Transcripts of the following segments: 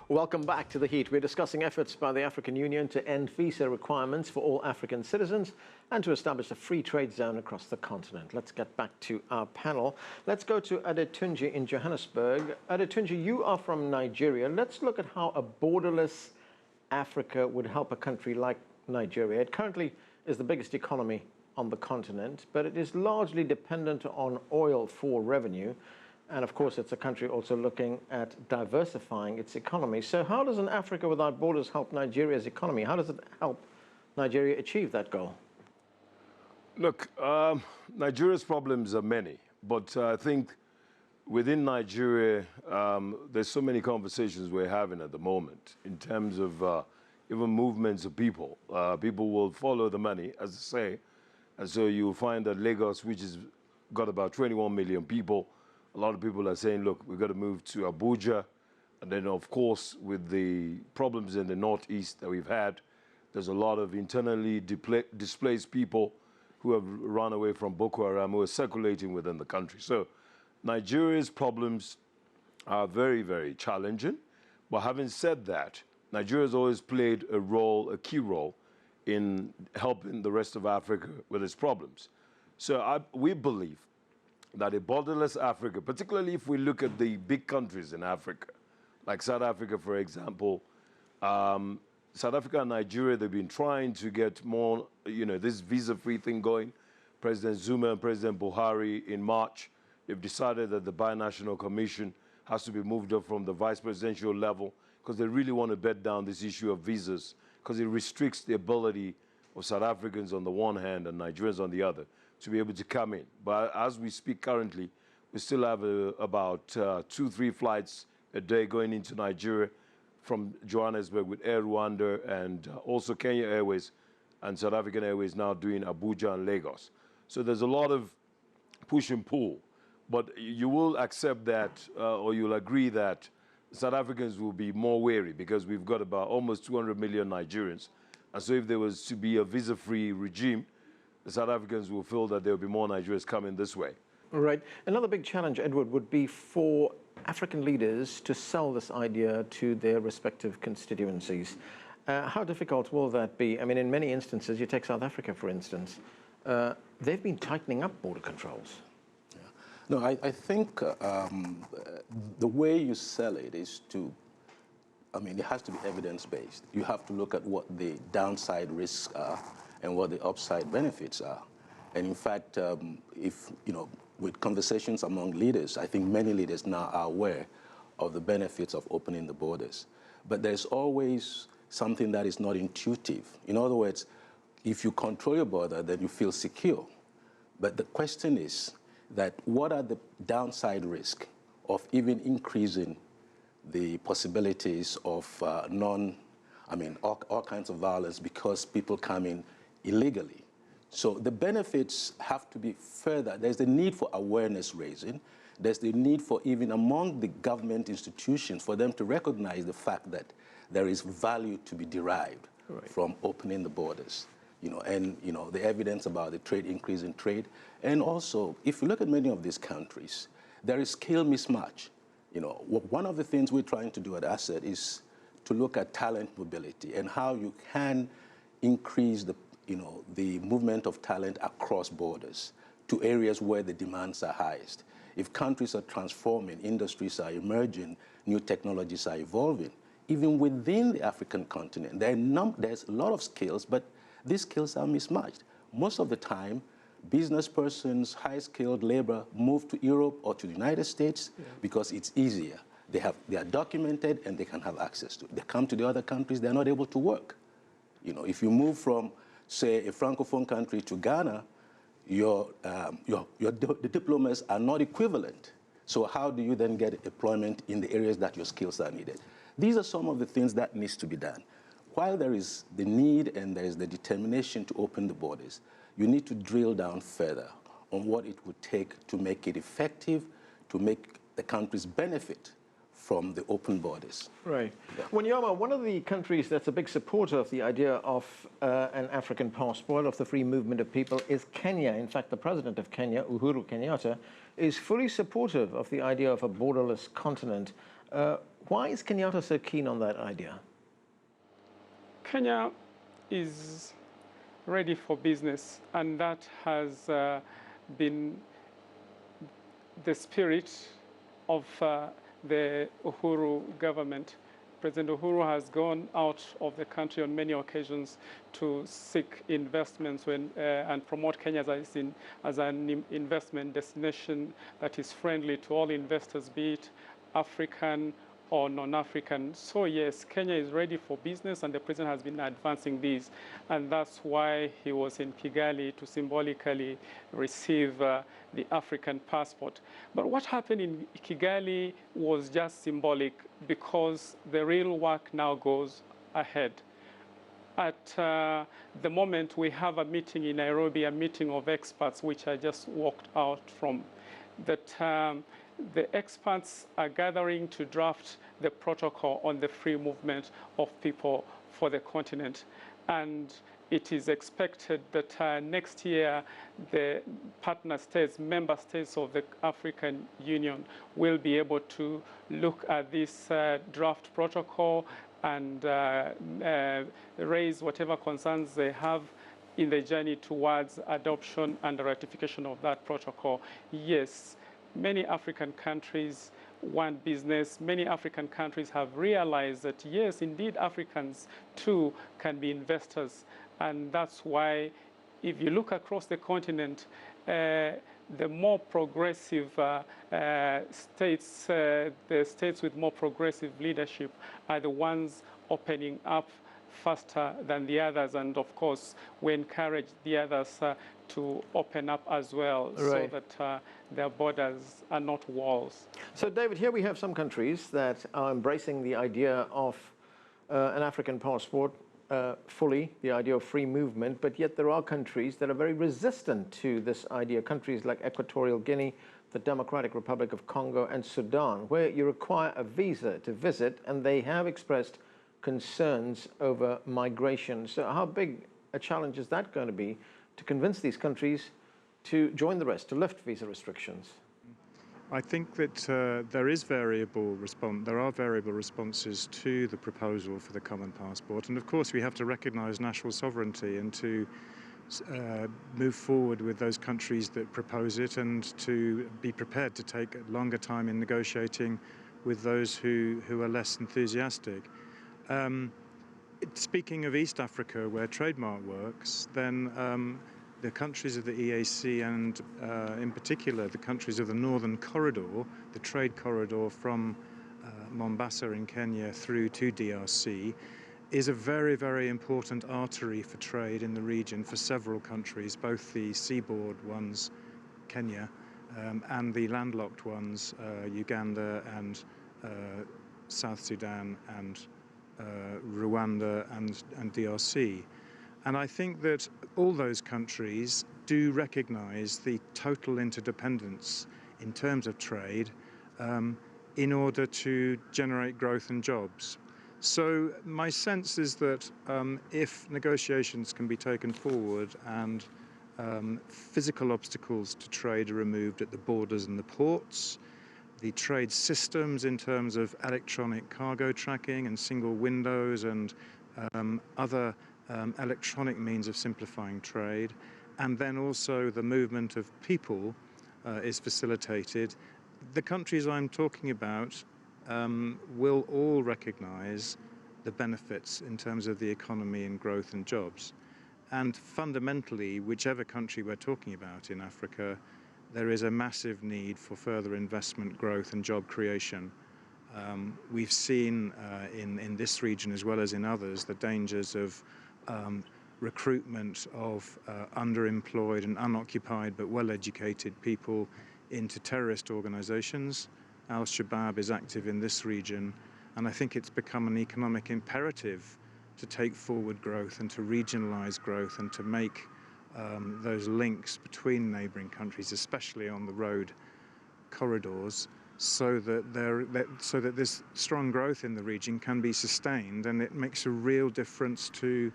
Welcome back to The Heat. We're discussing efforts by the African Union to end visa requirements for all African citizens and to establish a free trade zone across the continent. Let's get back to our panel. Let's go to Adetunji in Johannesburg. Adetunji, you are from Nigeria. Let's look at how a borderless Africa would help a country like Nigeria. It currently is the biggest economy on the continent, but it is largely dependent on oil for revenue. And of course, it's a country also looking at diversifying its economy. So how does an Africa without borders help Nigeria's economy? How does it help Nigeria achieve that goal? Look, Nigeria's problems are many, but I think within Nigeria, there's so many conversations we're having at the moment in terms of even movements of people. People will follow the money, as I say, and so you'll find that Lagos, which has got about 21 million people, a lot of people are saying, look, we've got to move to Abuja. And then, of course, with the problems in the Northeast that we've had, there's a lot of internally displaced people who have run away from Boko Haram who are circulating within the country. So Nigeria's problems are very, very challenging. But having said that, Nigeria's always played a role, a key role, in helping the rest of Africa with its problems. So we believe that a borderless Africa, particularly if we look at the big countries in Africa, like South Africa, for example, South Africa and Nigeria, they've been trying to get more, this visa-free thing going. President Zuma and President Buhari in March, they've decided that the binational commission has to be moved up from the vice presidential level because they really want to bed down this issue of visas because it restricts the ability of South Africans on the one hand and Nigerians on the other to be able to come in. But as we speak currently, we still have about 2-3 flights a day going into Nigeria from Johannesburg with Air Rwanda and also Kenya Airways and South African Airways now doing Abuja and Lagos. So there's a lot of push and pull. But you will accept that, or you'll agree that South Africans will be more wary because we've got about almost 200 million Nigerians. And so if there was to be a visa-free regime, the South Africans will feel that there will be more Nigerians coming this way. All right. Another big challenge, Edward, would be for African leaders to sell this idea to their respective constituencies. How difficult will that be? I mean, in many instances, you take South Africa, for instance, they've been tightening up border controls. Yeah. No, I think the way you sell it is it has to be evidence-based. You have to look at what the downside risks are and what the upside benefits are. And in fact, with conversations among leaders, I think many leaders now are aware of the benefits of opening the borders. But there's always something that is not intuitive. In other words, if you control your border, then you feel secure. But the question is that what are the downside risks of even increasing the possibilities of all kinds of violence because people come in illegally. So the benefits have to be further. There's the need for awareness raising. There's the need for even among the government institutions for them to recognize the fact that there is value to be derived from opening the borders. The evidence about the trade increase in trade. And also, if you look at many of these countries, there is scale mismatch. One of the things we're trying to do at Asset is to look at talent mobility and how you can increase the movement of talent across borders to areas where the demands are highest. If countries are transforming, industries are emerging, new technologies are evolving, even within the African continent, there's a lot of skills, but these skills are mismatched. Most of the time, business persons, high-skilled labor move to Europe or to the United States because it's easier. They are documented and they can have access to it. They come to the other countries, they're not able to work. If you move from, say, a Francophone country to Ghana, the diplomas are not equivalent. So how do you then get employment in the areas that your skills are needed? These are some of the things that needs to be done. While there is the need and there is the determination to open the borders, you need to drill down further on what it would take to make it effective, to make the countries benefit from the open borders. Right. Yeah. Wanyama, one of the countries that's a big supporter of the idea of an African passport, of the free movement of people, is Kenya. In fact, the president of Kenya, Uhuru Kenyatta, is fully supportive of the idea of a borderless continent. Why is Kenyatta so keen on that idea? Kenya is ready for business, and that has been the spirit of the Uhuru government. President Uhuru has gone out of the country on many occasions to seek investments and promote Kenya as an investment destination that is friendly to all investors, be it African or non-African. So yes, Kenya is ready for business, and the president has been advancing these. And that's why he was in Kigali to symbolically receive the African passport. But what happened in Kigali was just symbolic, because the real work now goes ahead. At the moment, we have a meeting in Nairobi, a meeting of experts, which I just walked out from, that the experts are gathering to draft the protocol on the free movement of people for the continent. And it is expected that next year, the partner states, member states of the African Union will be able to look at this draft protocol and raise whatever concerns they have in the journey towards adoption and ratification of that protocol. Yes, many African countries want business. Many African countries have realized that, yes, indeed, Africans too can be investors. And that's why, if you look across the continent, the more progressive states, the states with more progressive leadership are the ones opening up faster than the others. And of course, we encourage the others to open up as well, right, so that their borders are not walls. So, David, here we have some countries that are embracing the idea of an African passport fully, the idea of free movement, but yet there are countries that are very resistant to this idea, countries like Equatorial Guinea, the Democratic Republic of Congo, and Sudan, where you require a visa to visit, and they have expressed concerns over migration. So how big a challenge is that going to be to convince these countries to join the rest, to lift visa restrictions? I think that there are variable responses to the proposal for the common passport, and of course we have to recognise national sovereignty and to move forward with those countries that propose it, and to be prepared to take a longer time in negotiating with those who are less enthusiastic. Speaking of East Africa, where trademark works, then the countries of the EAC, and in particular the countries of the Northern Corridor, the trade corridor from Mombasa in Kenya through to DRC, is a very, very important artery for trade in the region for several countries, both the seaboard ones, Kenya, and the landlocked ones, Uganda and South Sudan and Rwanda and DRC. And I think that all those countries do recognize the total interdependence in terms of trade in order to generate growth and jobs. So my sense is that if negotiations can be taken forward and physical obstacles to trade are removed at the borders and the ports, the trade systems in terms of electronic cargo tracking and single windows and other electronic means of simplifying trade, and then also the movement of people is facilitated, the countries I'm talking about will all recognize the benefits in terms of the economy and growth and jobs. And fundamentally, whichever country we're talking about in Africa, there is a massive need for further investment, growth and job creation. We've seen in this region as well as in others the dangers of recruitment of underemployed and unoccupied but well-educated people into terrorist organizations. Al-Shabaab is active in this region, and I think it's become an economic imperative to take forward growth and to regionalize growth and to make those links between neighboring countries, especially on the road corridors, so that this strong growth in the region can be sustained, and it makes a real difference to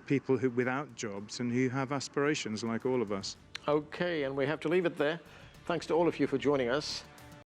people who without jobs and who have aspirations like all of us. Okay, and we have to leave it there. Thanks to all of you for joining us.